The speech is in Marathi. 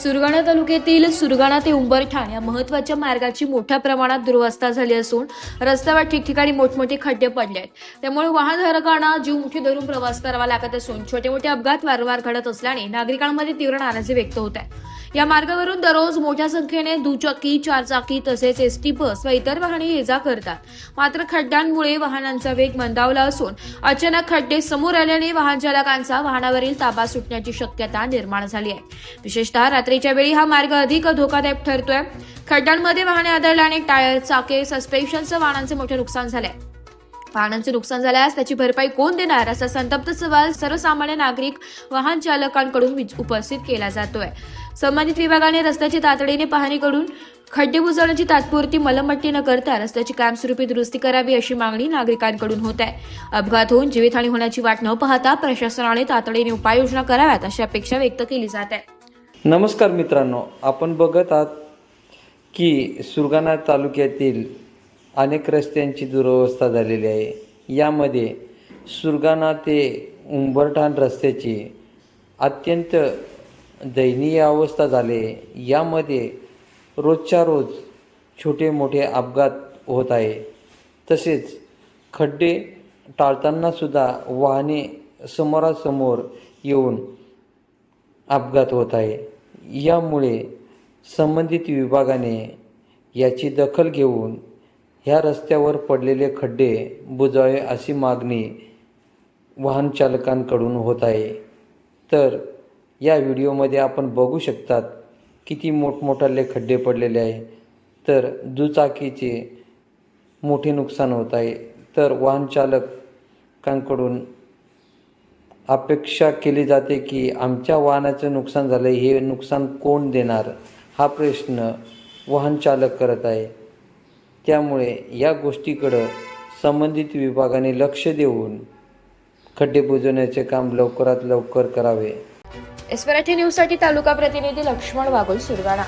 सुरगाणा तालुक्यातील सुरगाणा ते उंबरठा या महत्त्वाच्या मार्गाची मोठ्या प्रमाणात दुरवस्था झाली असून रस्त्यावर ठिकठिकाणी मोठमोठे खड्डे पडले आहेत। त्यामुळे वाहनधारकांना जीव मुठी धरून प्रवास करावा लागत असून छोटे मोठे अपघात वारंवार घडत असल्याने नागरिकांमध्ये तीव्र नाराजी व्यक्त होत आहे। या मार्गावरून दररोज मोठ्या संख्येने दुचाकी, चारचाकी तसेच एसटी बस व इतर वाहने ये-जा करतात। मात्र खड्ड्यांमुळे वाहनांचा वेग मंदावला असून अचानक खड्डे समोर आल्याने वाहन चालकांचा वाहनावरील ताबा सुटण्याची शक्यता निर्माण झाली आहे। विशेषतः रात्रीच्या वेळी हा मार्ग अधिक धोकादायक ठरतोय। खड्ड्यांमध्ये वाहने आदळल्याने टायर, चाके, सस्पेन्शनसह वाहनांचे मोठे नुकसान झाले। वाहनांचे नुकसान झाल्यास त्याची भरपाई कोण देणार असा संतप्त सवाल सर्वसामान्य नागरिक वाहन चालकांकडून उपस्थित केला जातोय। संबंधित विभागाने रस्त्याची तातडीने पाहणी करून खड्डे बुजवण्याची तात्पुरती मलमपट्टी न करता रस्त्याची कायमस्वरूपी दुरुस्ती करावी अशी मागणी नागरिकांकडून होत आहे। अपघात होऊन जीवितहानी होण्याची वाट न पाहता प्रशासनाने तातडीने उपाययोजना कराव्यात अशी अपेक्षा व्यक्त केली जात आहे। नमस्कार मित्रांनो, आपण बघत आहात की सुरगाणा तालुक्यातील अनेक रस्त्यांची दुरवस्था झालेली आहे। यामध्ये सुरगाणा ते उंबरठाण रस्त्याची अत्यंत दयनीय अवस्था झाली। यामध्ये रोजच्या रोज छोटे मोठे अपघात होत आहे। तसेच खड्डे टाळताना सुद्धा वाहने समोरासमोर येऊन अपघात होत आहे। यामुळे संबंधित विभागाने याची दखल घेऊन ह्या रस्त्यावर पडलेले खड्डे बुजवावे अशी मागणी वाहन चालकांकडून होत आहे। तर या व्हिडिओमध्ये आपण बघू शकतात किती मोठमोठाले खड्डे पडलेले आहे। तर दुचाकीचे मोठे नुकसान होत आहे। तर वाहन चालकांकडून अपेक्षा केली जाते की आमच्या वाहनाचं नुकसान झालं, हे नुकसान कोण देणार हा प्रश्न वाहन चालक करत आहे। त्यामुळे या गोष्टीकडं संबंधित विभागाने लक्ष देऊन खड्डे बुजवण्याचे काम लवकरात लवकर करावे। एस मराठी न्यूजसाठी तालुका प्रतिनिधी लक्ष्मण वाघोल, सुरगाणा।